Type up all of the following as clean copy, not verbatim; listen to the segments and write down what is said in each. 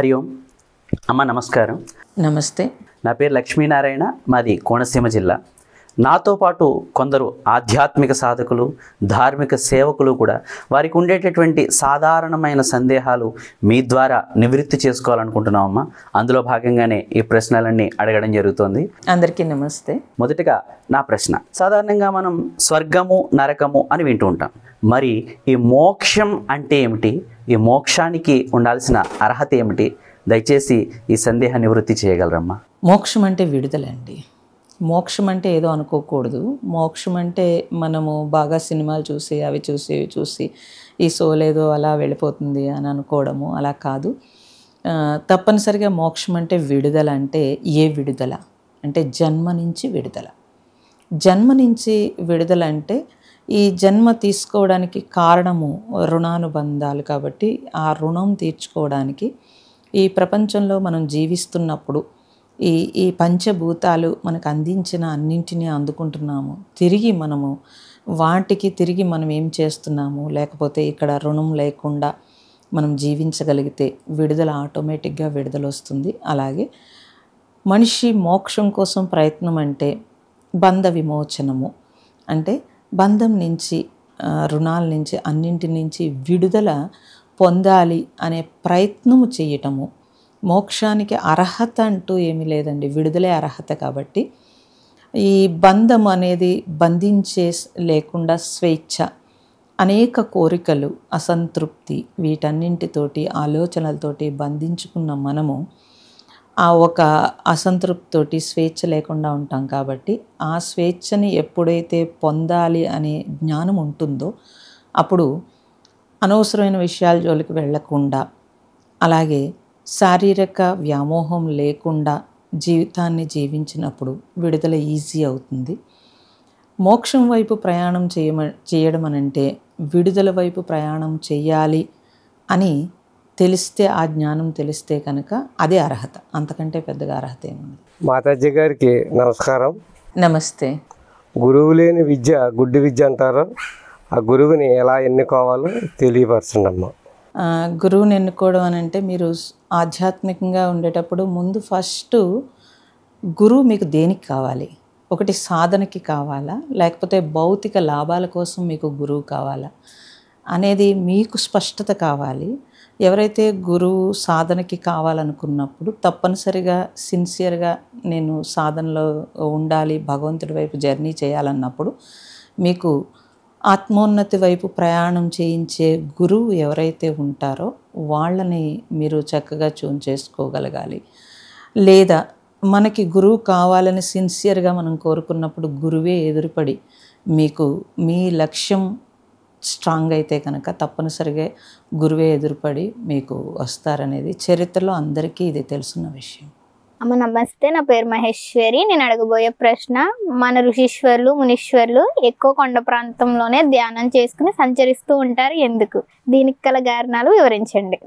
హరి ఓం. అమ్మ నమస్కారం. నమస్తే. నా పేరు లక్ష్మీనారాయణ, మాది కోనసీమ జిల్లా. నాతో పాటు కొందరు ఆధ్యాత్మిక సాధకులు, ధార్మిక సేవకులు కూడా వారికి ఉండేటటువంటి సాధారణమైన సందేహాలు మీ ద్వారా నివృత్తి చేసుకోవాలనుకుంటున్నామమ్మా. అందులో భాగంగానే ఈ ప్రశ్నలన్నీ అడగడం జరుగుతుంది. అందరికీ నమస్తే. మొదటిగా నా ప్రశ్న, సాధారణంగా మనం స్వర్గము నరకము అని వింటూ ఉంటాం. మరి ఈ మోక్షం అంటే ఏమిటి? ఈ మోక్షానికి ఉండాల్సిన అర్హత ఏమిటి? దయచేసి ఈ సందేహ నివృత్తి చేయగలరమ్మా. మోక్షం అంటే విడుదలండి. మోక్షం అంటే ఏదో అనుకోకూడదు. మోక్షం అంటే మనము బాగా సినిమాలు చూసి అవి చూసి ఈ సోల్ ఏదో అలా వెళ్ళిపోతుంది అని అనుకోవడము అలా కాదు. తప్పనిసరిగా మోక్షం అంటే విడుదల. అంటే ఏ విడుదల అంటే జన్మ నుంచి విడుదల. జన్మ నుంచి విడుదల అంటే ఈ జన్మ తీసుకోవడానికి కారణము రుణానుబంధాలు. కాబట్టి ఆ రుణం తీర్చుకోవడానికి ఈ ప్రపంచంలో మనం జీవిస్తున్నప్పుడు ఈ పంచభూతాలు మనకు అందించిన అన్నింటినీ అందుకుంటున్నాము. తిరిగి మనం ఏం చేస్తున్నాము, లేకపోతే ఇక్కడ రుణం లేకుండా మనం జీవించగలిగితే విడుదల ఆటోమేటిక్గా విడుదల వస్తుంది. అలాగే మనిషి మోక్షం కోసం ప్రయత్నం అంటే బంధ విమోచనము. అంటే బంధం నుంచి, రుణాల నుంచి, అన్నింటి నుంచి విడుదల పొందాలి అనే ప్రయత్నము చేయటము. మోక్షానికి అర్హత అంటూ ఏమీ లేదండి, విడుదలే అర్హత. కాబట్టి ఈ బంధం అనేది బంధించే లేకుండా స్వేచ్ఛ, అనేక కోరికలు, అసంతృప్తి, వీటన్నింటితోటి ఆలోచనలతోటి బంధించుకున్న మనము ఆ ఒక అసంతృప్తితోటి స్వేచ్ఛ లేకుండా ఉంటాం. కాబట్టి ఆ స్వేచ్ఛని ఎప్పుడైతే పొందాలి అనే జ్ఞానం ఉంటుందో అప్పుడు అనవసరమైన విషయాల జోలికి వెళ్ళకుండా, అలాగే శారీరక వ్యామోహం లేకుండా జీవితాన్ని జీవించినప్పుడు విడుదల ఈజీ అవుతుంది. మోక్షం వైపు ప్రయాణం చేయడం అనంటే విడుదల వైపు ప్రయాణం చేయాలి అని తెలిస్తే, ఆ జ్ఞానం తెలిస్తే కనుక అదే అర్హత. అంతకంటే పెద్దగా అర్హత ఏముంది. మాతాజీ గారికి నమస్కారం. నమస్తే. గురువు లేని విద్య గుడ్డి విద్య అంటారు. ఆ గురువుని ఎలా ఎన్నుకోవాలో తెలియపరచండి అమ్మ. గురువుని ఎన్నుకోవడం అని అంటే, మీరు ఆధ్యాత్మికంగా ఉండేటప్పుడు ముందు ఫస్ట్ గురువు మీకు దేనికి కావాలి? ఒకటి సాధనకి కావాలా, లేకపోతే భౌతిక లాభాల కోసం మీకు గురువు కావాలా అనేది మీకు స్పష్టత కావాలి. ఎవరైతే గురువు సాధనకి కావాలనుకున్నప్పుడు తప్పనిసరిగా సిన్సియర్గా నేను సాధనలో ఉండాలి, భగవంతుడి వైపు జర్నీ చేయాలన్నప్పుడు మీకు ఆత్మోన్నతి వైపు ప్రయాణం చేయించే గురువు ఎవరైతే ఉంటారో వాళ్ళని మీరు చక్కగా ట్యూన్ చేసుకోగలగాలి. లేదా మనకి గురువు కావాలని సిన్సియర్గా మనం కోరుకున్నప్పుడు గురువే ఎదురుపడి మీకు మీ లక్ష్యం స్ట్రాంగ్ అయితే కనుక తప్పనిసరిగా గురువే ఎదురుపడి మీకు వస్తారనేది చరిత్రలో అందరికీ ఇది తెలుసున్న విషయం. అమ్మ నమస్తే. నా పేరు మహేశ్వరి. నేను అడగబోయే ప్రశ్న, మన ఋషీశ్వరులు మునీశ్వరులు ఎక్కువ కొండ ప్రాంతంలోనే ధ్యానం చేసుకుని సంచరిస్తూ ఉంటారు, ఎందుకు? దీనికి గల కారణాలు వివరించండి.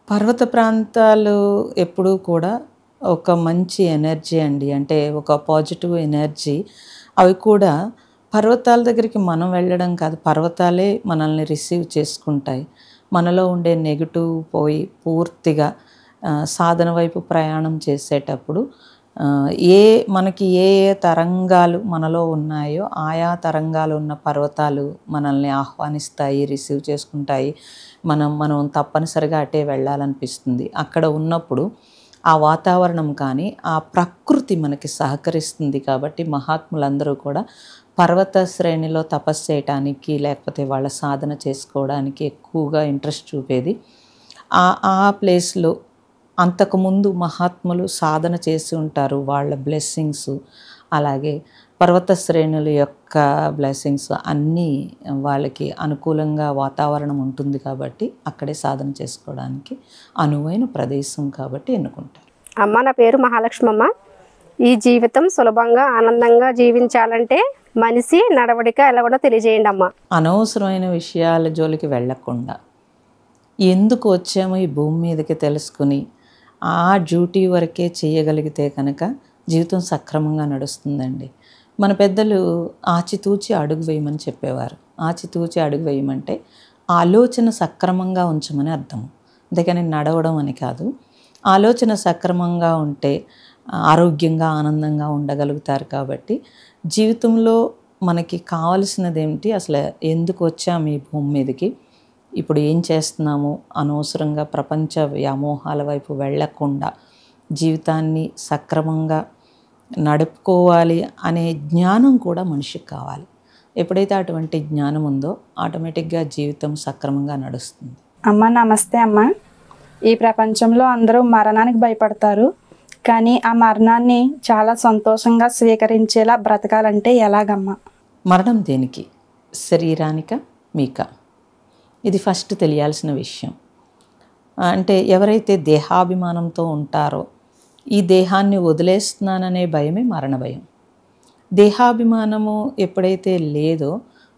పర్వత ప్రాంతాలు ఎప్పుడూ కూడా ఒక మంచి ఎనర్జీ అండి, అంటే ఒక పాజిటివ్ ఎనర్జీ. అవి కూడా పర్వతాల దగ్గరికి మనం వెళ్ళడం కాదు, పర్వతాలే మనల్ని రిసీవ్ చేసుకుంటాయి. మనలో ఉండే నెగిటివ్ పోయి పూర్తిగా సాధన వైపు ప్రయాణం చేసేటప్పుడు మనకి ఏ తరంగాలు మనలో ఉన్నాయో ఆయా తరంగాలు ఉన్న పర్వతాలు మనల్ని ఆహ్వానిస్తాయి, రిసీవ్ చేసుకుంటాయి. మనం తప్పనిసరిగా అటే వెళ్ళాలనిపిస్తుంది. అక్కడ ఉన్నప్పుడు ఆ వాతావరణం కానీ ఆ ప్రకృతి మనకి సహకరిస్తుంది. కాబట్టి మహాత్ములందరూ కూడా పర్వత శ్రేణిలో తపస్సు చేయటానికి, లేకపోతే వాళ్ళ సాధన చేసుకోవడానికి ఎక్కువగా ఇంట్రెస్ట్ చూపేది. ఆ ప్లేస్లో అంతకుముందు మహాత్ములు సాధన చేసి ఉంటారు, వాళ్ళ బ్లెస్సింగ్స్, అలాగే పర్వత శ్రేణుల యొక్క బ్లెస్సింగ్స్ అన్నీ వాళ్ళకి అనుకూలంగా వాతావరణం ఉంటుంది. కాబట్టి అక్కడే సాధన చేసుకోవడానికి అనువైన ప్రదేశం కాబట్టి ఎన్నుకుంటారు. అమ్మ నా పేరు మహాలక్ష్మమ్మ. ఈ జీవితం సులభంగా ఆనందంగా జీవించాలంటే మనిషి నడవడిక ఎలా కూడా తెలియజేయండి అమ్మ. అనవసరమైన విషయాల జోలికి వెళ్ళకుండా ఎందుకు వచ్చామో ఈ భూమి మీదకి తెలుసుకుని ఆ డ్యూటీ వరకే చేయగలిగితే కనుక జీవితం సక్రమంగా నడుస్తుందండి. మన పెద్దలు ఆచితూచి అడుగు వేయమని చెప్పేవారు. ఆచితూచి అడుగు వేయమంటే ఆలోచన సక్రమంగా ఉంచమని అర్థం, అంతేకాని నడవడం అని కాదు. ఆలోచన సక్రమంగా ఉంటే ఆరోగ్యంగా ఆనందంగా ఉండగలుగుతారు. కాబట్టి జీవితంలో మనకి కావలసినది ఏమిటి, అసలు ఎందుకు వచ్చాము ఈ భూమి మీదకి, ఇప్పుడు ఏం చేస్తున్నాము, అనవసరంగా ప్రపంచ వ్యామోహాల వైపు వెళ్ళకుండా జీవితాన్ని సక్రమంగా నడుపుకోవాలి అనే జ్ఞానం కూడా మనిషికి కావాలి. ఎప్పుడైతే అటువంటి జ్ఞానం ఉందో ఆటోమేటిక్గా జీవితం సక్రమంగా నడుస్తుంది. అమ్మ నమస్తే అమ్మ. ఈ ప్రపంచంలో అందరూ మరణానికి భయపడతారు, కానీ ఆ మరణాన్ని చాలా సంతోషంగా స్వీకరించేలా బ్రతకాలంటే ఎలాగమ్మా? మరణం దేనికి? శరీరానిక మీక? ఇది ఫస్ట్ తెలియాల్సిన విషయం. అంటే ఎవరైతే దేహాభిమానంతో ఉంటారో, ఈ దేహాన్ని వదిలేస్తున్నాననే భయమే మరణ భయం. దేహాభిమానము ఎప్పుడైతే లేదో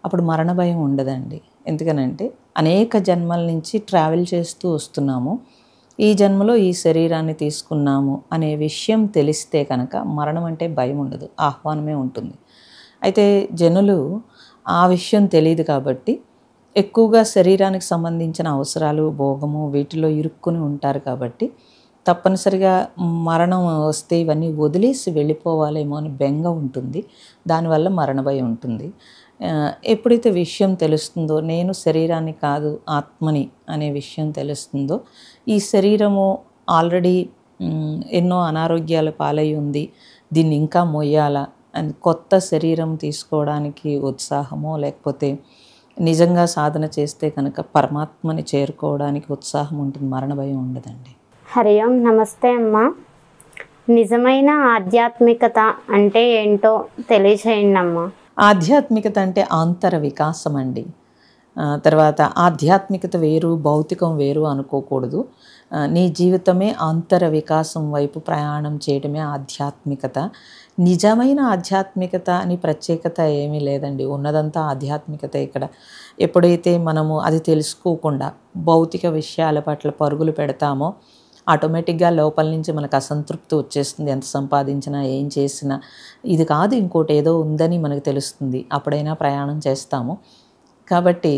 అప్పుడు మరణ భయం ఉండదండి. ఎందుకనంటే అనేక జన్మల నుంచి ట్రావెల్ చేస్తూ వస్తున్నాము, ఈ జన్మలో ఈ శరీరాన్ని తీసుకున్నాము అనే విషయం తెలిస్తే కనుక మరణం అంటే భయం ఉండదు, ఆహ్వానమే ఉంటుంది. అయితే జనులు ఆ విషయం తెలియదు కాబట్టి ఎక్కువగా శరీరానికి సంబంధించిన అవసరాలు, భోగము వీటిలో ఇరుక్కుని ఉంటారు. కాబట్టి తప్పనిసరిగా మరణం వస్తే ఇవన్నీ వదిలేసి వెళ్ళిపోవాలేమో అని బెంగ ఉంటుంది, దానివల్ల మరణ భయం ఉంటుంది. ఎప్పుడైతే విషయం తెలుస్తుందో నేను శరీరాన్ని కాదు ఆత్మని అనే విషయం తెలుస్తుందో, ఈ శరీరము ఆల్రెడీ ఎన్నో అనారోగ్యాల పాలై ఉంది, దీన్ని ఇంకా మొయ్యాలా అని కొత్త శరీరం తీసుకోవడానికి ఉత్సాహమో, లేకపోతే నిజంగా సాధన చేస్తే కనుక పరమాత్మని చేరుకోవడానికి ఉత్సాహం ఉంటుంది, మరణ భయం ఉండదండి. హరి ఓం. నమస్తే అమ్మ. నిజమైన ఆధ్యాత్మికత అంటే ఏంటో తెలియచేయండి అమ్మ. ఆధ్యాత్మికత అంటే ఆంతర వికాసం అండి. తర్వాత ఆధ్యాత్మికత వేరు, భౌతికం వేరు అనుకోకూడదు. నీ జీవితమే ఆంతర వికాసం వైపు ప్రయాణం చేయడమే ఆధ్యాత్మికత. నిజమైన ఆధ్యాత్మికత అని ప్రత్యేకత ఏమీ లేదండి, ఉన్నదంతా ఆధ్యాత్మికత. ఇక్కడ ఎప్పుడైతే మనము అది తెలుసుకోకుండా భౌతిక విషయాల పట్ల పరుగులు పెడతామో ఆటోమేటిక్గా లోపల నుంచి మనకు అసంతృప్తి వచ్చేస్తుంది. ఎంత సంపాదించినా ఏం చేసినా ఇది కాదు ఇంకోటి ఏదో ఉందని మనకు తెలుస్తుంది, అప్పుడైనా ప్రయాణం చేస్తాము. కాబట్టి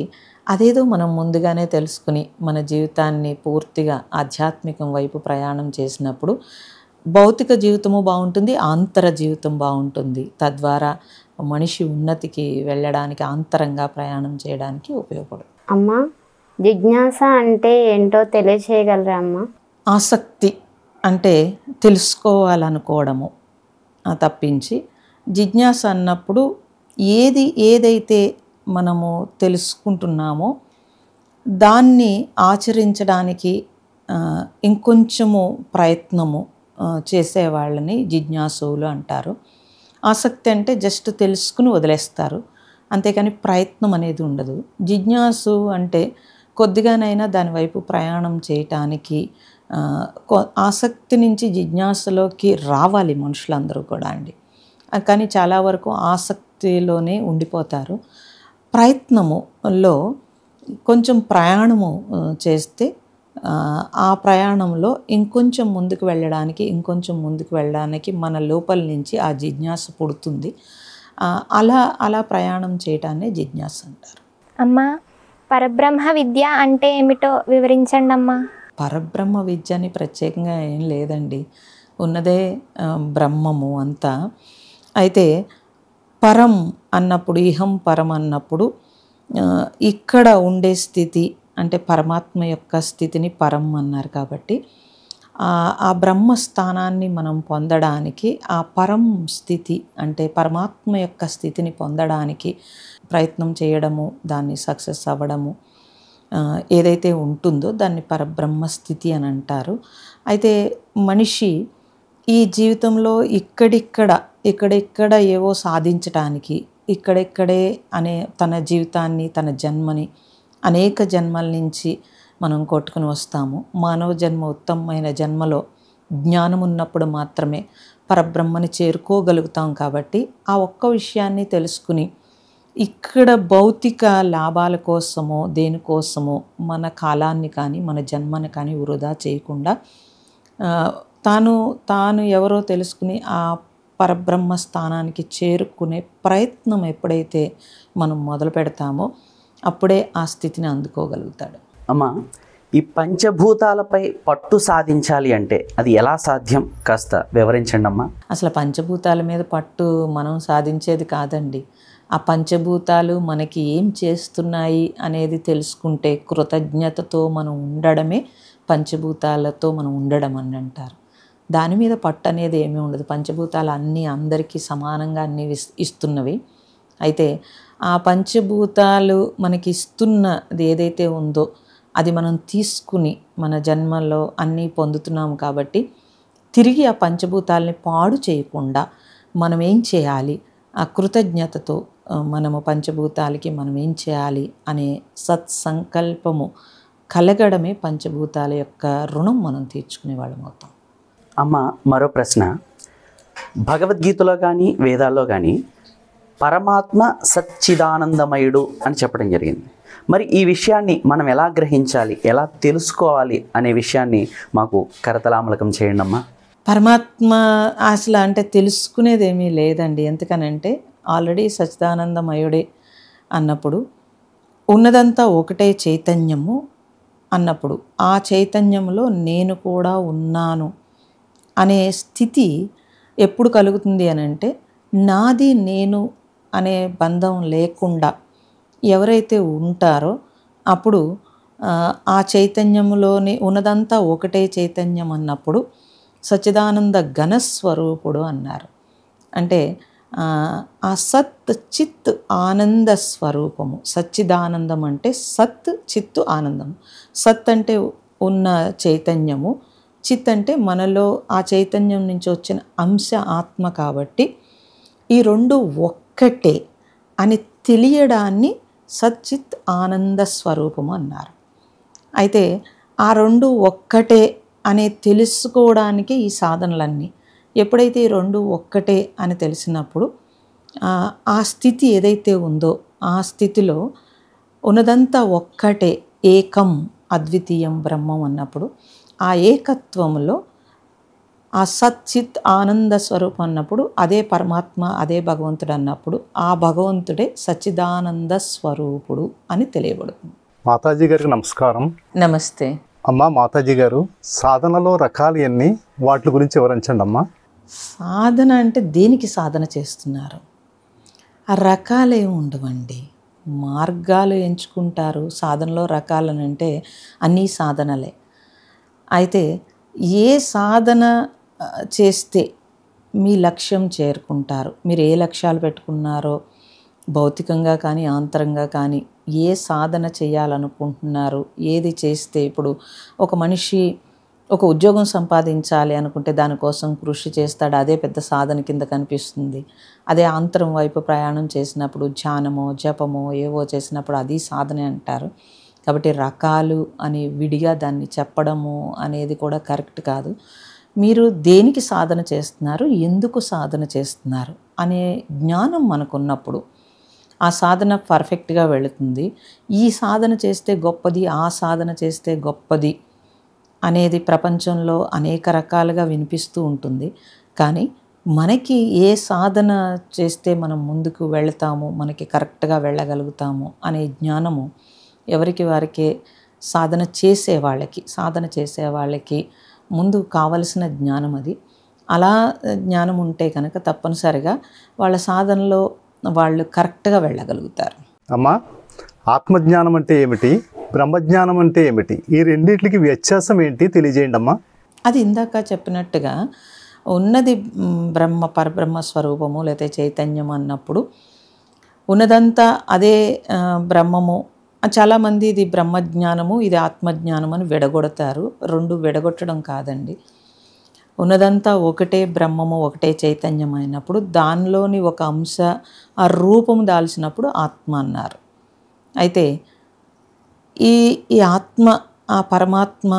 అదేదో మనం ముందుగానే తెలుసుకుని మన జీవితాన్ని పూర్తిగా ఆధ్యాత్మికం వైపు ప్రయాణం చేసినప్పుడు భౌతిక జీవితము బాగుంటుంది, ఆంతర జీవితం బాగుంటుంది. తద్వారా మనిషి ఉన్నతికి వెళ్ళడానికి, ఆంతరంగా ప్రయాణం చేయడానికి ఉపయోగపడుతుంది. అమ్మ, జిజ్ఞాస అంటే ఏంటో తెలియచేయగలరా అమ్మ? ఆసక్తి అంటే తెలుసుకోవాలనుకోవడము తప్పించి, జిజ్ఞాస అన్నప్పుడు ఏదైతే మనము తెలుసుకుంటున్నామో దాన్ని ఆచరించడానికి ఇంకొంచెము ప్రయత్నము చేసేవాళ్ళని జిజ్ఞాసులు అంటారు. ఆసక్తి అంటే జస్ట్ తెలుసుకుని వదిలేస్తారు, అంతేకాని ప్రయత్నం అనేది ఉండదు. జిజ్ఞాసు అంటే కొద్దిగానైనా దానివైపు ప్రయాణం చేయటానికి ఆసక్తి నుంచి జిజ్ఞాసలోకి రావాలి మనుషులందరూ కూడా అండి. కానీ చాలా వరకు ఆసక్తిలోనే ఉండిపోతారు. ప్రయత్నములో కొంచెం ప్రయాణము చేస్తే ఆ ప్రయాణంలో ఇంకొంచెం ముందుకు వెళ్ళడానికి మన లోపల నుంచి ఆ జిజ్ఞాస పుడుతుంది. అలా ప్రయాణం చేయటాన్ని జిజ్ఞాస అంటారు. అమ్మా, పరబ్రహ్మ విద్య అంటే ఏమిటో వివరించండి అమ్మా. పరబ్రహ్మ విద్య అని ప్రత్యేకంగా ఏం లేదండి, ఉన్నదే బ్రహ్మము అంతా. అయితే పరం అన్నప్పుడు, ఇహం పరం అన్నప్పుడు ఇక్కడ ఉండే స్థితి అంటే పరమాత్మ యొక్క స్థితిని పరం అన్నారు. కాబట్టి ఆ బ్రహ్మ స్థానాన్ని మనం పొందడానికి, ఆ పరం స్థితి అంటే పరమాత్మ యొక్క స్థితిని పొందడానికి ప్రయత్నం చేయడము, దాన్ని సక్సెస్ అవ్వడము ఏదైతే ఉంటుందో దాన్ని పరబ్రహ్మ స్థితి అని అంటారు. అయితే మనిషి ఈ జీవితంలో ఇక్కడిక్కడ ఏవో సాధించటానికి, ఇక్కడే అనే తన జీవితాన్ని, తన జన్మని అనేక జన్మల నుంచి మనం కొట్టుకుని వస్తాము. మానవ జన్మ ఉత్తమమైన జన్మలో జ్ఞానం ఉన్నప్పుడు మాత్రమే పరబ్రహ్మని చేరుకోగలుగుతాం. కాబట్టి ఆ ఒక్క విషయాన్ని తెలుసుకుని ఇక్కడ భౌతిక లాభాల కోసమో దేనికోసమో మన కాలాన్ని కానీ మన జన్మని కానీ వృధా చేయకుండా తాను ఎవరో తెలుసుకుని ఆ పరబ్రహ్మ స్థానానికి చేరుకునే ప్రయత్నం ఎప్పుడైతే మనం మొదలు పెడతామో అప్పుడే ఆ స్థితిని అందుకోగలుగుతాడు. అమ్మ, ఈ పంచభూతాలపై పట్టు సాధించాలి అంటే అది ఎలా సాధ్యం? కాస్త వివరించండి అమ్మా. అసలు పంచభూతాల మీద పట్టు మనం సాధించేది కాదండి. ఆ పంచభూతాలు మనకి ఏం చేస్తున్నాయి అనేది తెలుసుకుంటే కృతజ్ఞతతో మనం ఉండడమే పంచభూతాలతో మనం ఉండడం అని అంటారు. దాని మీద పట్టు అనేది ఏమీ ఉండదు. పంచభూతాలు అన్నీ అందరికీ సమానంగా అన్నీ ఇస్తున్నవి. అయితే ఆ పంచభూతాలు మనకి ఇస్తున్నది ఏదైతే ఉందో అది మనం తీసుకుని మన జన్మలో అన్నీ పొందుతున్నాము కాబట్టి తిరిగి ఆ పంచభూతాలని పాడు చేయకుండా మనం ఏం చేయాలి, ఆ కృతజ్ఞతతో మనము పంచభూతాలకి మనం ఏం చేయాలి అనే సత్సంకల్పము కలగడమే పంచభూతాల యొక్క రుణం మనం తీర్చుకునేవాళ్ళం అవుతాం. అమ్మ, మరో ప్రశ్న. భగవద్గీతలో కానీ వేదాల్లో కానీ పరమాత్మ సచ్చిదానందమయుడు అని చెప్పడం జరిగింది. మరి ఈ విషయాన్ని మనం ఎలా గ్రహించాలి, ఎలా తెలుసుకోవాలి అనే విషయాన్ని మాకు కరతలామలకం చేయండి అమ్మా. పరమాత్మ అసలు అంటే తెలుసుకునేది ఏమీ లేదండి. ఎందుకనంటే ఆల్రెడీ సచ్చిదానందమయుడే అన్నప్పుడు, ఉన్నదంతా ఒకటే చైతన్యము అన్నప్పుడు ఆ చైతన్యంలో నేను కూడా ఉన్నాను అనే స్థితి ఎప్పుడు కలుగుతుంది అని అంటే, నాది నేను అనే బంధం లేకుండా ఎవరైతే ఉంటారో అప్పుడు ఆ చైతన్యంలోని ఉన్నదంతా ఒకటే చైతన్యం అన్నప్పుడు సచ్చిదానంద ఘనస్వరూపుడు అన్నారు. అంటే ఆ సత్ చిత్ ఆనంద స్వరూపము. సచ్చిదానందం అంటే సత్ చిత్తు ఆనందము. సత్ అంటే ఉన్న చైతన్యము, చిత్ అంటే మనలో ఆ చైతన్యం నుంచి వచ్చిన అంశ ఆత్మ. కాబట్టి ఈ రెండు ఒక్కటే అని తెలియడాన్ని సచ్చిత్ ఆనంద స్వరూపము అన్నారు. అయితే ఆ రెండు ఒక్కటే అనే తెలుసుకోవడానికి ఈ సాధనలన్నీ. ఎప్పుడైతే ఈ రెండు ఒక్కటే అని తెలిసినప్పుడు ఆ స్థితి ఏదైతే ఉందో ఆ స్థితిలో ఉన్నదంతా ఒక్కటే, ఏకం అద్వితీయం బ్రహ్మం అన్నప్పుడు ఆ ఏకత్వంలో ఆ సచ్చిత్ ఆనంద స్వరూపం అన్నప్పుడు అదే పరమాత్మ, అదే భగవంతుడు అన్నప్పుడు ఆ భగవంతుడే సచ్చిదానంద స్వరూపుడు అని తెలియబడుతుంది. మాతాజీ గారికి నమస్కారం. నమస్తే అమ్మ. మాతాజీ గారు, సాధనలో రకాలు ఎన్ని, వాటి గురించి వివరించండి అమ్మా. సాధన అంటే దేనికి సాధన చేస్తున్నారు? ఆ రకాలే ఉండవండి, మార్గాలు ఎంచుకుంటారు. సాధనలో రకాలనంటే అన్నీ సాధనలే. అయితే ఏ సాధన చేస్తే మీ లక్ష్యం చేరుకుంటారు, మీరు ఏ లక్ష్యాలు పెట్టుకున్నారో భౌతికంగా కానీ ఆంతరంగా కానీ ఏ సాధన చేయాలనుకుంటున్నారు, ఏది చేస్తే ఇప్పుడు ఒక మనిషి ఒక ఉద్యోగం సంపాదించాలి అనుకుంటే దానికోసం కృషి చేస్తాడు, అదే పెద్ద సాధన కింద కనిపిస్తుంది. అదే ఆంతరం వైపు ప్రయాణం చేసినప్పుడు ధ్యానమో జపమో ఏవో చేసినప్పుడు అది సాధనే అంటారు. కాబట్టి రకాలు అని విడిగా దాన్ని చెప్పడము అనేది కూడా కరెక్ట్ కాదు. మీరు దేనికి సాధన చేస్తున్నారు, ఎందుకు సాధన చేస్తున్నారు అనే జ్ఞానం మనకున్నప్పుడు ఆ సాధన పర్ఫెక్ట్గా వెళుతుంది. ఈ సాధన చేస్తే గొప్పది, ఆ సాధన చేస్తే గొప్పది అనేది ప్రపంచంలో అనేక రకాలుగా వినిపిస్తూ ఉంటుంది. కానీ మనకి ఏ సాధన చేస్తే మనం ముందుకు వెళతాము, మనకి కరెక్ట్గా వెళ్ళగలుగుతాము అనే జ్ఞానము ఎవరికి వారికే సాధన చేసే వాళ్ళకి ముందు కావలసిన జ్ఞానం అది. అలా జ్ఞానం ఉంటే కనుక తప్పనిసరిగా వాళ్ళ సాధనలో వాళ్ళు కరెక్ట్గా వెళ్ళగలుగుతారు. అమ్మా, ఆత్మజ్ఞానం అంటే ఏమిటి, బ్రహ్మజ్ఞానం అంటే ఏమిటి, ఈ రెండింటికి వ్యత్యాసం ఏంటి తెలియజేయండి అమ్మా. అది ఇందాక చెప్పినట్టుగా ఉన్నది పరబ్రహ్మ స్వరూపము లేకపోతే చైతన్యం అన్నప్పుడు ఉన్నదంతా అదే బ్రహ్మము. చాలామంది ఇది బ్రహ్మజ్ఞానము, ఇది ఆత్మజ్ఞానం అని విడగొడతారు. రెండు విడగొట్టడం కాదండి. ఉన్నదంతా ఒకటే బ్రహ్మము, ఒకటే చైతన్యం అయినప్పుడు దానిలోని ఒక అంశ ఆ రూపం దాల్చినప్పుడు ఆత్మ అన్నారు. అయితే ఈ ఆత్మ, ఆ పరమాత్మ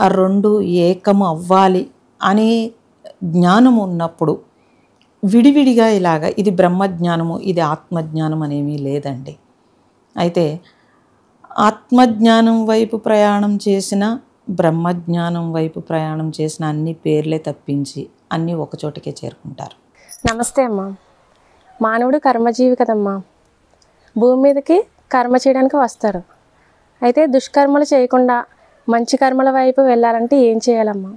ఆ రెండు ఏకము అవ్వాలి అనే జ్ఞానం ఉన్నప్పుడు విడివిడిగా ఇలాగా ఇది బ్రహ్మజ్ఞానము, ఇది ఆత్మజ్ఞానం అనేమీ లేదండి. అయితే ఆత్మజ్ఞానం వైపు ప్రయాణం చేసిన, బ్రహ్మజ్ఞానం వైపు ప్రయాణం చేసిన అన్ని పేర్లే తప్పించి అన్నీ ఒకచోటికే చేరుకుంటారు. నమస్తే అమ్మా. మానవుడు కర్మజీవి కదమ్మా. భూమి మీదకి కర్మ చేయడానికి వస్తాడు. అయితే దుష్కర్మలు చేయకుండా మంచి కర్మల వైపు వెళ్ళాలంటే ఏం చేయాలమ్మా?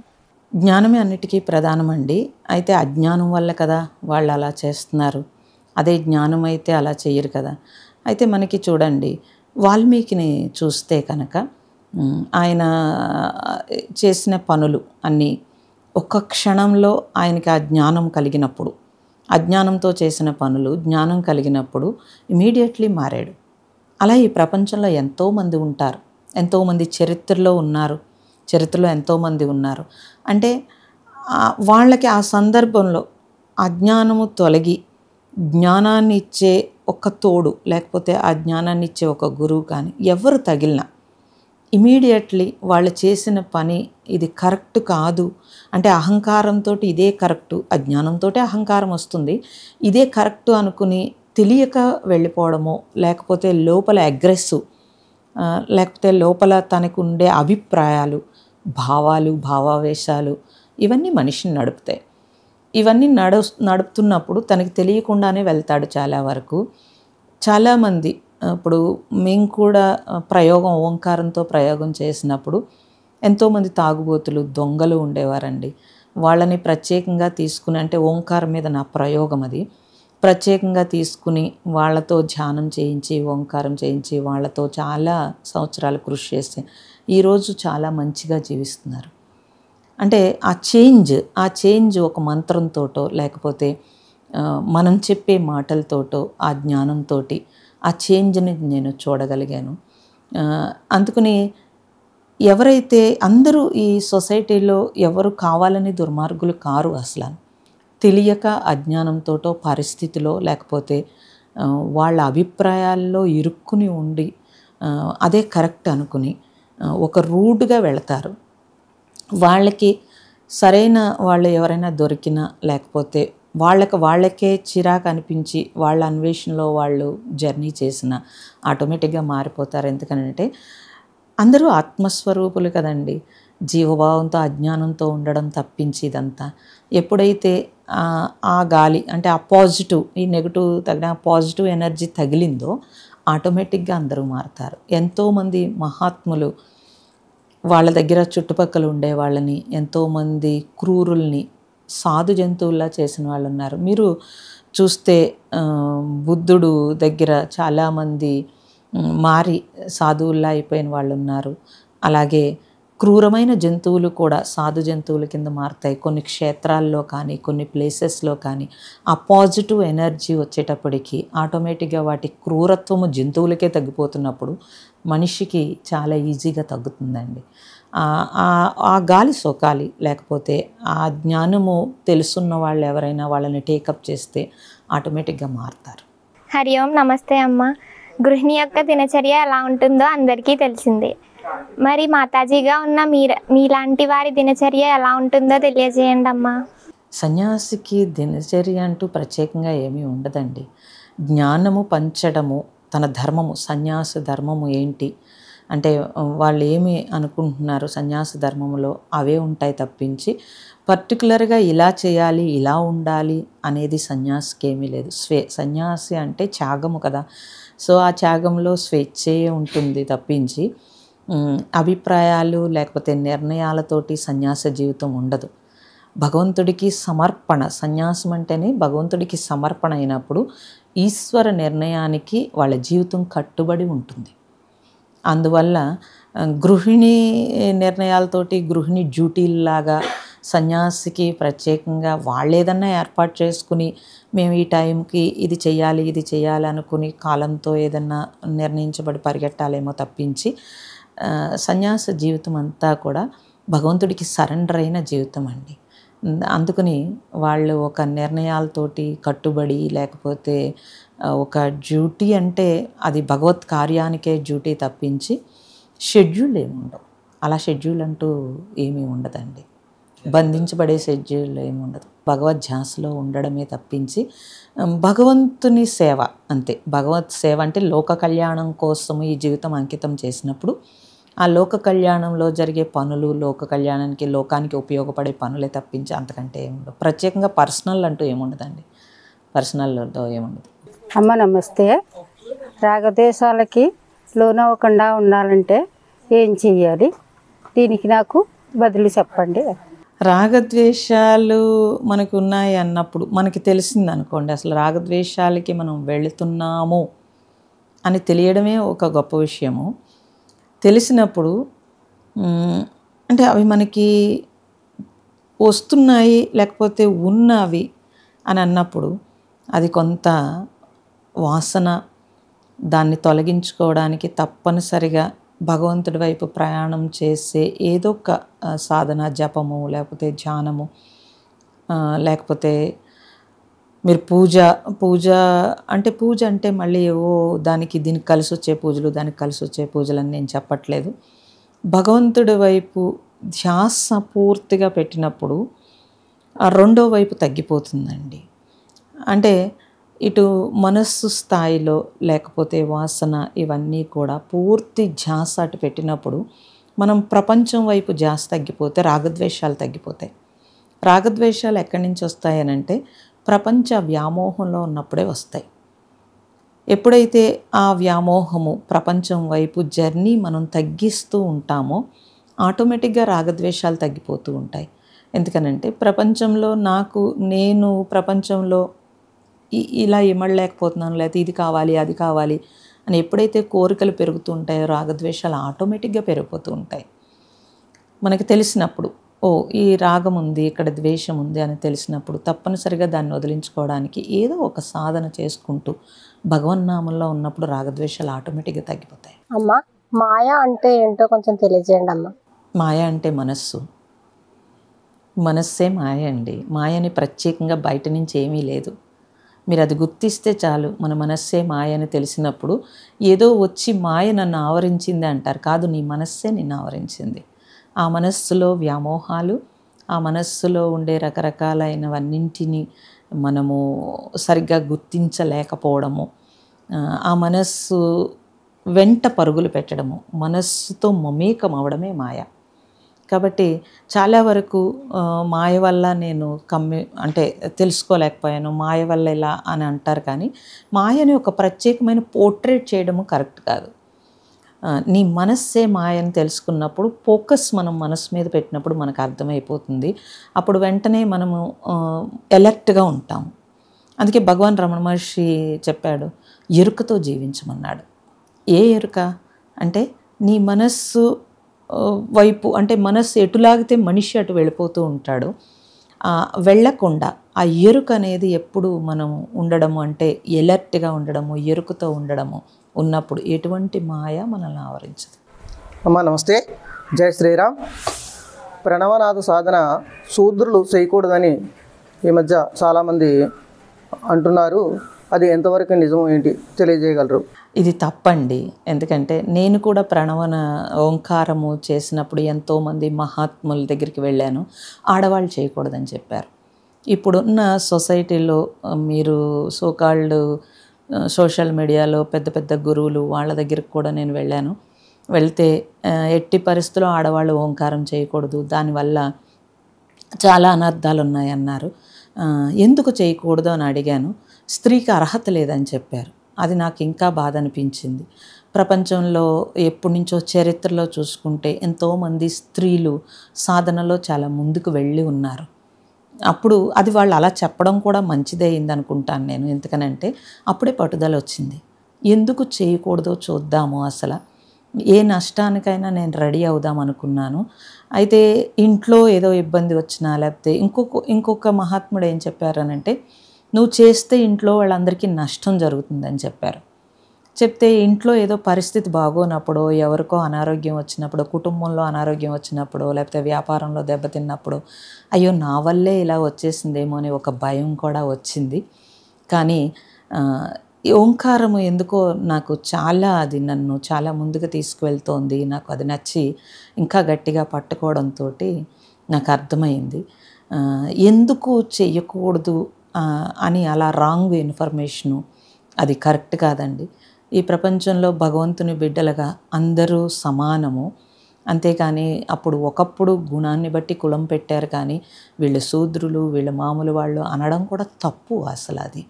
జ్ఞానమే అన్నిటికీ ప్రధానమండి. అయితే అజ్ఞానం వల్ల కదా వాళ్ళు అలా చేస్తున్నారు. అదే జ్ఞానం అయితే అలా చెయ్యరు కదా. అయితే మనకి చూడండి, వాల్మీకిని చూస్తే కనుక ఆయన చేసిన పనులు అన్నీ ఒక్క క్షణంలో ఆయనకి ఆ జ్ఞానం కలిగినప్పుడు, అజ్ఞానంతో చేసిన పనులు జ్ఞానం కలిగినప్పుడు ఇమీడియట్లీ మారాడు. అలా ఈ ప్రపంచంలో ఎంతోమంది ఉంటారు, ఎంతోమంది చరిత్రలో ఎంతోమంది ఉన్నారు. అంటే వాళ్ళకి ఆ సందర్భంలో అజ్ఞానము తొలగి జ్ఞానాన్ని ఇచ్చే ఒక తోడు, లేకపోతే ఆ జ్ఞానాన్ని ఇచ్చే ఒక గురువు కానీ ఎవరు తగిలినా ఇమీడియట్లీ వాళ్ళు చేసిన పని ఇది కరెక్ట్ కాదు అంటే అహంకారంతో ఇదే కరెక్టు, అజ్ఞానంతో అహంకారం వస్తుంది, ఇదే కరెక్టు అనుకుని తెలియక వెళ్ళిపోవడమో, లేకపోతే లోపల అగ్రెసివ్, లేకపోతే లోపల తనకు ఉండే అభిప్రాయాలు, భావాలు, భావావేశాలు ఇవన్నీ మనిషిని నడుపుతాయి. ఇవన్నీ నడుపుతున్నప్పుడు తనకి తెలియకుండానే వెళ్తాడు చాలా వరకు. చాలామంది ఇప్పుడు మేము కూడా ఓంకారంతో ప్రయోగం చేసినప్పుడు ఎంతోమంది తాగుబోతులు, దొంగలు ఉండేవారండి. వాళ్ళని ప్రత్యేకంగా తీసుకుని, అంటే ఓంకారం మీద నా ప్రయోగం అది, ప్రత్యేకంగా తీసుకుని వాళ్ళతో ధ్యానం చేయించి, ఓంకారం చేయించి, వాళ్ళతో చాలా సంవత్సరాలు కృషి చేస్తే ఈరోజు చాలా మంచిగా జీవిస్తున్నారు. అంటే ఆ చేంజ్ ఒక మంత్రంతోటో, లేకపోతే మనం చెప్పే మాటలతోటో, ఆ జ్ఞానంతో ఆ చేంజ్ని నేను చూడగలిగాను. అందుకని ఎవరైతే అందరూ ఈ సొసైటీలో ఎవరు కావాలని దుర్మార్గులు కారు, అసలు తెలియక అజ్ఞానంతోటో, పరిస్థితిలో, లేకపోతే వాళ్ళ అభిప్రాయాల్లో ఇరుక్కుని ఉండి అదే కరెక్ట్ అనుకుని ఒక రూడ్గా వెళతారు. వాళ్ళకి సరైన వాళ్ళు ఎవరైనా దొరికినా, లేకపోతే వాళ్ళకే చిరాకు అనిపించి వాళ్ళ అన్వేషణలో వాళ్ళు జర్నీ చేసిన ఆటోమేటిక్గా మారిపోతారు. ఎందుకంటే అందరూ ఆత్మస్వరూపులు కదండి. జీవభావంతో అజ్ఞానంతో ఉండడం తప్పించి ఇదంతా ఎప్పుడైతే ఆ గాలి అంటే ఆ పాజిటివ్, ఈ నెగిటివ్ తగిన పాజిటివ్ ఎనర్జీ తగిలిందో ఆటోమేటిక్గా అందరూ మారుతారు. ఎంతోమంది మహాత్ములు వాళ్ళ దగ్గర చుట్టుపక్కల ఉండే వాళ్ళని, ఎంతోమంది క్రూరుల్ని సాధు జంతువుల్లా చేసిన వాళ్ళు ఉన్నారు. మీరు చూస్తే బుద్ధుడు దగ్గర చాలామంది మారి సాధువుల్లా అయిపోయిన వాళ్ళు ఉన్నారు. అలాగే క్రూరమైన జంతువులు కూడా సాధు జంతువుల కింద మారుతాయి. కొన్ని క్షేత్రాల్లో కానీ, కొన్ని ప్లేసెస్లో కానీ ఆ పాజిటివ్ ఎనర్జీ వచ్చేటప్పటికి ఆటోమేటిక్గా వాటి క్రూరత్వము జంతువులకే తగ్గిపోతున్నప్పుడు మనిషికి చాలా ఈజీగా తగ్గుతుందండి. ఆ గాలి సోకాలి, లేకపోతే ఆ జ్ఞానము తెలుసున్న వాళ్ళు ఎవరైనా వాళ్ళని టేకప్ చేస్తే ఆటోమేటిక్గా మారుతారు. హరి ఓం, నమస్తే అమ్మ. గృహిణి యొక్క దినచర్య ఎలా ఉంటుందో అందరికీ తెలిసిందే. మరి మాతాజీగా ఉన్న మీలాంటి వారి దినచర్య ఎలా ఉంటుందో తెలియజేయండి అమ్మా. సన్యాసికి దినచర్య అంటూ ప్రత్యేకంగా ఏమీ ఉండదండి. జ్ఞానము పంచడము తన ధర్మము, సన్యాస ధర్మము ఏంటి అంటే వాళ్ళు ఏమి అనుకుంటున్నారు సన్యాస ధర్మములో అవే ఉంటాయి తప్పించి పర్టికులర్గా ఇలా చేయాలి, ఇలా ఉండాలి అనేది సన్యాసికి ఏమీ లేదు. సన్యాసి అంటే త్యాగము కదా. సో ఆ త్యాగంలో స్వేచ్ఛే ఉంటుంది తప్పించి అభిప్రాయాలు లేకపోతే నిర్ణయాలతోటి సన్యాస జీవితం ఉండదు. భగవంతుడికి సమర్పణ, సన్యాసం అంటేనే భగవంతుడికి సమర్పణ అయినప్పుడు ఈశ్వర నిర్ణయానికి వాళ్ళ జీవితం కట్టుబడి ఉంటుంది. అందువల్ల గృహిణి నిర్ణయాలతోటి, గృహిణి డ్యూటీల్లాగా సన్యాసికి ప్రత్యేకంగా వాళ్ళు ఏదన్నా ఏర్పాటు చేసుకుని మేము ఈ టైంకి ఇది చెయ్యాలి, ఇది చేయాలి అనుకుని కాలంతో ఏదన్నా నిర్ణయించబడి పరిగెట్టాలేమో తప్పించి సన్యాస జీవితం అంతా కూడా భగవంతుడికి సరెండర్ అయిన జీవితం అండి. అందుకని వాళ్ళు ఒక నిర్ణయాలతోటి కట్టుబడి, లేకపోతే ఒక డ్యూటీ అంటే అది భగవత్ కార్యానికే డ్యూటీ తప్పించి షెడ్యూల్ ఏమి ఉండవు. అలా షెడ్యూల్ అంటూ ఏమీ ఉండదండి. బంధించబడే షెడ్యూల్ ఏమి ఉండదు. భగవద్ ధ్యాసలో ఉండడమే తప్పించి భగవంతుని సేవ అంతే. భగవత్ సేవ అంటే లోక కళ్యాణం కోసం ఈ జీవితం అంకితం చేసినప్పుడు ఆ లోక కళ్యాణంలో జరిగే పనులు, లోక కళ్యాణానికి, లోకానికి ఉపయోగపడే పనులే తప్పించి అంతకంటే ఏముండవు. ప్రత్యేకంగా పర్సనల్ అంటూ ఏముండదండి. పర్సనల్తో ఏముండదు. అమ్మ నమస్తే. రాగద్వేషాలకి లోనవ్వకుండా ఉండాలంటే ఏం చెయ్యాలి? దీనికి నాకు బదులు చెప్పండి. రాగద్వేషాలు మనకు ఉన్నాయి అన్నప్పుడు మనకి తెలిసింది అనుకోండి, అసలు రాగద్వేషాలకి మనం వెళుతున్నాము అని తెలియడమే ఒక గొప్ప విషయము. తెలిసినప్పుడు అంటే అవి మనకి వస్తున్నాయి లేకపోతే ఉన్నవి అని అన్నప్పుడు అది కొంత వాసన, దాన్ని తొలగించుకోవడానికి తప్పనిసరిగా భగవంతుడి వైపు ప్రయాణం చేసే ఏదో ఒక సాధన, జపము లేకపోతే ధ్యానము, లేకపోతే మీరు పూజ అంటే మళ్ళీ ఏవో దీనికి కలిసి వచ్చే పూజలు, దానికి కలిసి వచ్చే పూజలు అని నేను చెప్పట్లేదు. భగవంతుడి వైపు ధ్యాస పూర్తిగా పెట్టినప్పుడు ఆ రెండో వైపు తగ్గిపోతుందండి. అంటే ఇటు మనస్సు స్థాయిలో లేకపోతే వాసన ఇవన్నీ కూడా పూర్తి ధ్యాస అటు పెట్టినప్పుడు మనం ప్రపంచం వైపు ధ్యాస తగ్గిపోతే రాగద్వేషాలు తగ్గిపోతాయి. రాగద్వేషాలు ఎక్కడి నుంచి వస్తాయనంటే ప్రపంచ వ్యామోహంలో ఉన్నప్పుడే వస్తాయి. ఎప్పుడైతే ఆ వ్యామోహము ప్రపంచం వైపు జర్నీ మనం తగ్గిస్తూ ఉంటామో ఆటోమేటిక్గా రాగద్వేషాలు తగ్గిపోతూ ఉంటాయి. ఎందుకనంటే ప్రపంచంలో నేను ప్రపంచంలో ఇలా ఇమడలేకపోతున్నాను, లేకపోతే ఇది కావాలి అది కావాలి అని ఎప్పుడైతే కోరికలు పెరుగుతూ ఉంటాయో రాగద్వేషాలు ఆటోమేటిక్గా పెరిగిపోతూ ఉంటాయి. మనకి తెలిసినప్పుడు ఈ రాగం ఉంది, ఇక్కడ ద్వేషం ఉంది అని తెలిసినప్పుడు తప్పనిసరిగా దాన్ని వదిలించుకోవడానికి ఏదో ఒక సాధన చేసుకుంటూ భగవన్నామంలో ఉన్నప్పుడు రాగద్వేషాలు ఆటోమేటిక్గా తగ్గిపోతాయి. అమ్మ, మాయ అంటే ఏంటో కొంచెం తెలియజేయండి అమ్మ. మాయ అంటే మనస్సే మాయ అండి. మాయని ప్రత్యేకంగా బయట నుంచి ఏమీ లేదు. మీరు అది గుర్తిస్తే చాలు. మన మనస్సే మాయ అని తెలిసినప్పుడు ఏదో వచ్చి మాయ నన్ను ఆవరించింది అంటారు. కాదు, నీ మనస్సే నిన్ను ఆవరించింది. ఆ మనస్సులో వ్యామోహాలు, ఆ మనస్సులో ఉండే రకరకాలైనవన్నింటినీ మనము సరిగ్గా గుర్తించలేకపోవడము, ఆ మనస్సు వెంట పరుగులు పెట్టడము, మనస్సుతో మమేకం అవడమే మాయ. కాబట్టి చాలా వరకు మాయ వల్ల నేను తెలుసుకోలేకపోయాను, మాయ వల్ల ఇలా అని అంటారు. కానీ మాయని ఒక ప్రత్యేకమైన పోర్ట్రేట్ చేయడము కరెక్ట్ కాదు. నీ మనస్సే మాయని తెలుసుకున్నప్పుడు ఫోకస్ మనం మనస్సు మీద పెట్టినప్పుడు మనకు అర్థమైపోతుంది. అప్పుడు వెంటనే మనము ఎలర్ట్గా ఉంటాము. అందుకే భగవాన్ రమణ మహర్షి చెప్పాడు, ఎరుకతో జీవించమన్నాడు. ఏ ఎరుక అంటే నీ మనస్సు వైపు, అంటే మనస్సు ఎటులాగితే మనిషి అటు వెళ్ళిపోతూ ఉంటాడు. వెళ్ళకుండా ఆ ఎరుక అనేది ఎప్పుడు మనం ఉండడము, అంటే ఎలర్ట్గా ఉండడము, ఎరుకతో ఉండడము ఉన్నప్పుడు ఎటువంటి మాయ మనల్ని ఆవరించదు. అమ్మ నమస్తే, జై శ్రీరామ్. ప్రణవనాథ సాధన శూద్రులు చేయకూడదని ఈ మధ్య చాలామంది అంటున్నారు. అది ఎంతవరకు నిజం, ఏంటి తెలియజేయగలరు? ఇది తప్పండి. ఎందుకంటే నేను కూడా ప్రణవన ఓంకారము చేసినప్పుడు ఎంతోమంది మహాత్ముల దగ్గరికి వెళ్ళాను. ఆడవాళ్ళు చేయకూడదని చెప్పారు. ఇప్పుడున్న సొసైటీలో మీరు సోకాల్డ్ సోషల్ మీడియాలో పెద్ద పెద్ద గురువులు వాళ్ళ దగ్గరికి కూడా నేను వెళ్ళాను. వెళ్తే ఎట్టి పరిస్థితుల్లో ఆడవాళ్ళు ఓంకారం చేయకూడదు, దానివల్ల చాలా అనర్థాలు ఉన్నాయన్నారు. ఎందుకు చేయకూడదు అని అడిగాను. స్త్రీకి అర్హత లేదని చెప్పారు. అది నాకు ఇంకా బాధ అనిపించింది. ప్రపంచంలో ఎప్పటి నుంచో చరిత్రలో చూసుకుంటే ఎంతోమంది స్త్రీలు సాధనలో చాలా ముందుకు వెళ్ళి ఉన్నారు. అప్పుడు అది వాళ్ళు అలా చెప్పడం కూడా మంచిదే అయింది అనుకుంటాను నేను. ఎందుకనంటే అప్పుడే పట్టుదల వచ్చింది. ఎందుకు చేయకూడదో చూద్దాము, అసలు ఏ నష్టానికైనా నేను రెడీ అవుదాం అనుకున్నాను. అయితే ఇంట్లో ఏదో ఇబ్బంది వచ్చినా లేకపోతే ఇంకొక మహాత్ముడు ఏం చెప్పారనంటే, నువ్వు చేస్తే ఇంట్లో వాళ్ళందరికీ నష్టం జరుగుతుందని చెప్పారు. చెప్తే ఇంట్లో ఏదో పరిస్థితి బాగోనప్పుడు, ఎవరికో అనారోగ్యం వచ్చినప్పుడు, కుటుంబంలో అనారోగ్యం వచ్చినప్పుడు, లేకపోతే వ్యాపారంలో దెబ్బతిన్నప్పుడు అయ్యో నా వల్లే ఇలా వచ్చేసిందేమో అనే ఒక భయం కూడా వచ్చింది. కానీ ఈ ఓంకారము ఎందుకో నాకు అది నన్ను చాలా ముందుకు తీసుకువెళ్తోంది. నాకు అది నచ్చి ఇంకా గట్టిగా పట్టుకోవడంతో నాకు అర్థమైంది ఎందుకు చెయ్యకూడదు అని. అలా రాంగ్ ఇన్ఫర్మేషను అది కరెక్ట్ కాదండి. ఈ ప్రపంచంలో భగవంతుని బిడ్డలుగా అందరూ సమానము. అంతేకాని ఒకప్పుడు గుణాన్ని బట్టి కులం పెట్టారు, కానీ వీళ్ళు శూద్రులు, వీళ్ళు మామూలు వాళ్ళు అనడం కూడా తప్పు. అసలు అది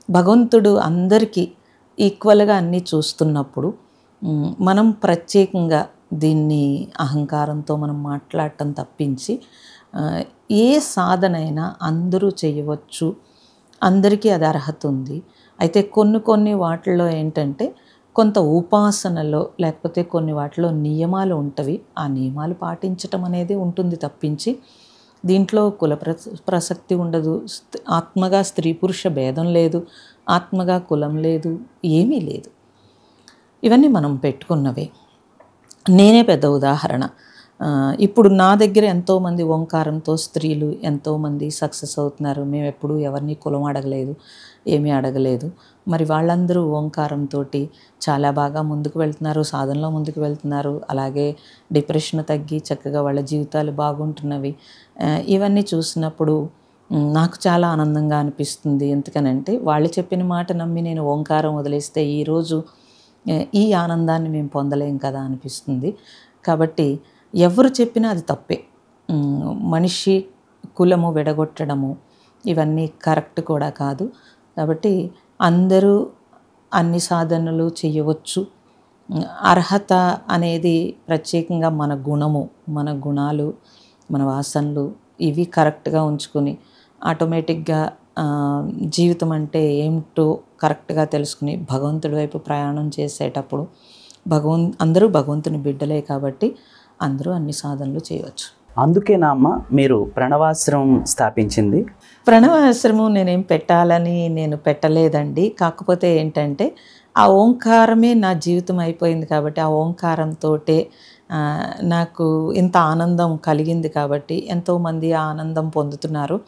భగవంతుడు అందరికీ ఈక్వల్గా అన్నీ చూస్తున్నప్పుడు మనం ప్రత్యేకంగా దీన్ని అహంకారంతో మనం మాట్లాడటం తప్పించి ఏ సాధనైనా అందరూ చేయవచ్చు, అందరికీ అది అర్హత ఉంది. అయితే కొన్ని వాటిల్లో ఏంటంటే కొంత ఉపాసనలో లేకపోతే కొన్ని వాటిలో నియమాలు ఉంటవి. ఆ నియమాలు పాటించటం అనేది ఉంటుంది తప్పించి దీంట్లో కుల ప్రసక్తి ఉండదు. ఆత్మగా స్త్రీ పురుష భేదం లేదు, ఆత్మగా కులం లేదు, ఏమీ లేదు. ఇవన్నీ మనం పెట్టుకున్నవే. నేనే పెద్ద ఉదాహరణ. ఇప్పుడు నా దగ్గర ఎంతోమంది ఓంకారంతో స్త్రీలు ఎంతోమంది సక్సెస్ అవుతున్నారు. మేము ఎప్పుడూ ఎవరిని కులం అడగలేదు, ఏమీ అడగలేదు. మరి వాళ్ళందరూ ఓంకారంతో చాలా బాగా ముందుకు వెళ్తున్నారు, సాధనలో ముందుకు వెళ్తున్నారు. అలాగే డిప్రెషన్ తగ్గి చక్కగా వాళ్ళ జీవితాలు బాగుంటున్నవి. ఇవన్నీ చూసినప్పుడు నాకు చాలా ఆనందంగా అనిపిస్తుంది. ఎందుకనంటే వాళ్ళు చెప్పిన మాట నమ్మి నేను ఓంకారం వదిలేస్తే ఈరోజు ఈ ఆనందాన్ని మేము పొందలేం కదా అనిపిస్తుంది. కాబట్టి ఎవరు చెప్పినా అది తప్పే. మనిషి కులము విడగొట్టడము ఇవన్నీ కరెక్ట్ కూడా కాదు. కాబట్టి అందరూ అన్ని సాధనలు చేయవచ్చు. అర్హత అనేది ప్రత్యేకంగా మన గుణము, మన గుణాలు, మన వాసనలు ఇవి కరెక్ట్గా ఉంచుకొని ఆటోమేటిక్గా జీవితం అంటే ఏమిటో కరెక్ట్గా తెలుసుకుని భగవంతుడి వైపు ప్రయాణం చేసేటప్పుడు అందరూ భగవంతుని బిడ్డలే కాబట్టి అందరూ అన్ని సాధనలు చేయవచ్చు. అందుకేనా అమ్మ మీరు ప్రణవాశ్రమం స్థాపించింది? ప్రణవాశ్రమం నేనేం నేను పెట్టలేదండి. కాకపోతే ఏంటంటే ఆ ఓంకారమే నా జీవితం అయిపోయింది కాబట్టి ఆ ఓంకారంతో నాకు ఇంత ఆనందం కలిగింది కాబట్టి ఎంతోమంది ఆ ఆనందం పొందుతున్నారు.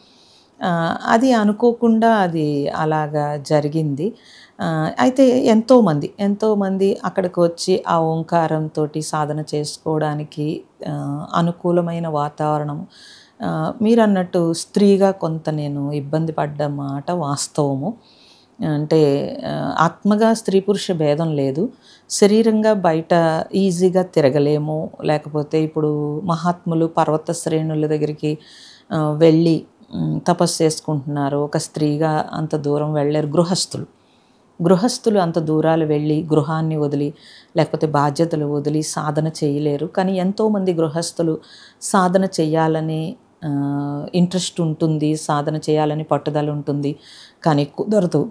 అది అనుకోకుండా అది అలాగా జరిగింది. అయితే ఎంతోమంది అక్కడికి వచ్చి ఆ ఓంకారంతో సాధన చేసుకోవడానికి అనుకూలమైన వాతావరణం. మీరు అన్నట్టు స్త్రీగా కొంత నేను ఇబ్బంది పడ్డ మాట వాస్తవము. అంటే ఆత్మగా స్త్రీ పురుష భేదం లేదు. శరీరంగా బయట ఈజీగా తిరగలేము. లేకపోతే ఇప్పుడు మహాత్ములు పర్వత శ్రేణుల దగ్గరికి వెళ్ళి తపస్సు చేసుకుంటున్నారు. ఒక స్త్రీగా అంత దూరం వెళ్ళారు. గృహస్థులు అంత దూరాలు వెళ్ళి గృహాన్ని వదిలి లేకపోతే బాధ్యతలు వదిలి సాధన చేయలేరు. కానీ ఎంతోమంది గృహస్థులు సాధన చేయాలని ఇంట్రెస్ట్ ఉంటుంది, సాధన చేయాలని పట్టుదల ఉంటుంది. కానీ కుదరదు,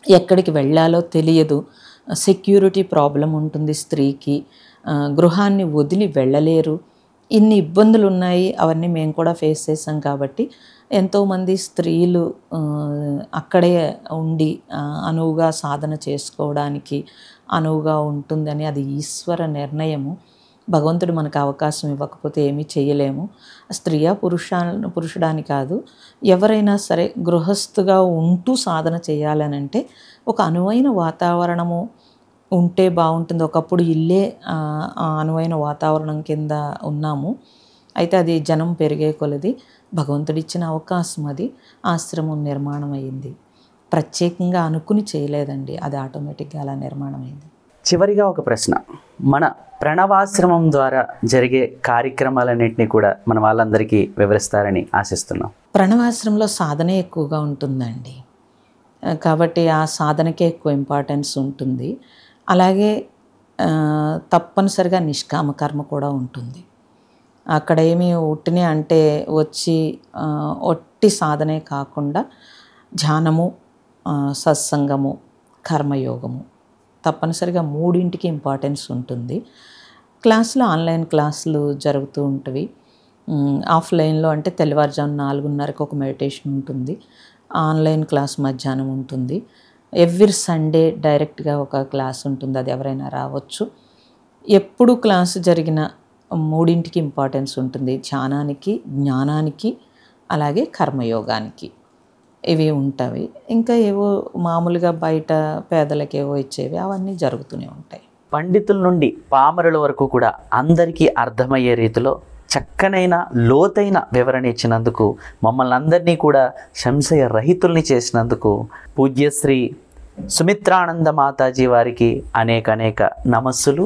ఎక్కడికి వెళ్ళాలో తెలియదు, సెక్యూరిటీ ప్రాబ్లం ఉంటుంది స్త్రీకి, గృహాన్ని వదిలి వెళ్ళలేరు. ఇన్ని ఇబ్బందులు ఉన్నాయి. అవన్నీ మేము కూడా ఫేస్ చేసాం కాబట్టి ఎంతోమంది స్త్రీలు అక్కడే ఉండి అనువుగా సాధన చేసుకోవడానికి అనువుగా ఉంటుందని అది ఈశ్వర నిర్ణయము. భగవంతుడు మనకు అవకాశం ఇవ్వకపోతే ఏమీ చేయలేము. స్త్రీయా పురుషుడాని కాదు, ఎవరైనా సరే గృహస్థుగా ఉంటూ సాధన చేయాలనంటే ఒక అనువైన వాతావరణము ఉంటే బాగుంటుంది. ఒకప్పుడు ఇల్లే అనువైన వాతావరణం కింద ఉన్నాము. అయితే అది జనం పెరిగే కొలది భగవంతుడిచ్చిన అవకాశం, అది ఆశ్రమం నిర్మాణం అయ్యింది. ప్రత్యేకంగా అనుకుని చేయలేదండి, అది ఆటోమేటిక్గా అలా నిర్మాణం అయింది. చివరిగా ఒక ప్రశ్న, మన ప్రణవాశ్రమం ద్వారా జరిగే కార్యక్రమాలన్నింటినీ కూడా మన వాళ్ళందరికీ వివరిస్తారని ఆశిస్తున్నాం. ప్రణవాశ్రమంలో సాధనే ఎక్కువగా ఉంటుందండి, కాబట్టి ఆ సాధనకే ఎక్కువ ఇంపార్టెన్స్ ఉంటుంది. అలాగే తప్పనిసరిగా నిష్కామ కర్మ కూడా ఉంటుంది. అక్కడ ఏమి ఉట్టినే అంటే వచ్చి ఒట్టి సాధనే కాకుండా ధ్యానము, సత్సంగము, కర్మయోగము తప్పనిసరిగా మూడింటికి ఇంపార్టెన్స్ ఉంటుంది. క్లాసులు ఆన్లైన్ క్లాసులు జరుగుతూ ఉంటవి. ఆఫ్లైన్లో అంటే తెల్లవారుజాము 4:30కి ఒక మెడిటేషన్ ఉంటుంది. ఆన్లైన్ క్లాస్ మధ్యాహ్నం ఉంటుంది. ఎవ్రీ సండే డైరెక్ట్గా ఒక క్లాస్ ఉంటుంది, అది ఎవరైనా రావచ్చు. ఎప్పుడు క్లాసు జరిగిన మూడింటికి ఇంపార్టెన్స్ ఉంటుంది, ధ్యానానికి, జ్ఞానానికి, అలాగే కర్మయోగానికి. ఇవి ఉంటాయి. ఇంకా ఏవో మామూలుగా బయట పేదలకు ఏవో ఇచ్చేవి అవన్నీ జరుగుతూనే ఉంటాయి. పండితుల నుండి పామరుల వరకు కూడా అందరికీ అర్థమయ్యే రీతిలో చక్కనైన లోతైన వివరణ ఇచ్చినందుకు, మమ్మల్ని అందరినీ కూడా సంశయ రహితుల్ని చేసినందుకు పూజ్యశ్రీ సుమిత్రానంద మాతాజీ వారికి అనేక నమస్సులు.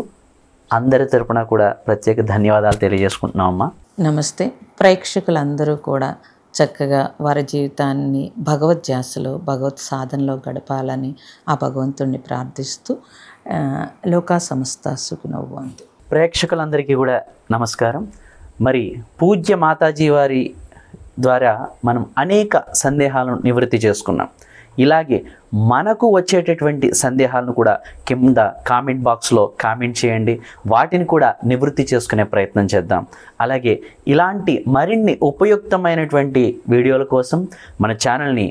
అందరి తరపున కూడా ప్రత్యేక ధన్యవాదాలు తెలియజేసుకుంటున్నామమ్మా. నమస్తే. ప్రేక్షకులందరూ కూడా చక్కగా వారి జీవితాన్ని భగవద్ధ్యాసలో, భగవత్ సాధనలో గడపాలని ఆ భగవంతుణ్ణి ప్రార్థిస్తూ లోకా సమస్త సుఖినో భవంతు. ప్రేక్షకులందరికీ కూడా నమస్కారం. మరి పూజ్య మాతాజీ వారి ద్వారా మనం అనేక సందేహాలను నివృత్తి చేసుకున్నాం. ఇలాగే మనకు వచ్చేటటువంటి సందేహాలను కూడా కింద కామెంట్ బాక్స్లో కామెంట్ చేయండి, వాటిని కూడా నివృత్తి చేసుకునే ప్రయత్నం చేద్దాం. అలాగే ఇలాంటి మరిన్ని ఉపయుక్తమైనటువంటి వీడియోల కోసం మన ఛానల్ని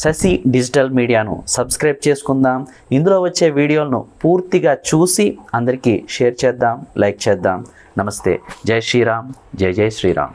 శశి డిజిటల్ మీడియాను సబ్స్క్రైబ్ చేసుకుందాం. ఇందులో వచ్చే వీడియోలను పూర్తిగా చూసి అందరికీ షేర్ చేద్దాం, లైక్ చేద్దాం. నమస్తే. జై శ్రీరామ్. జై జై శ్రీరామ్.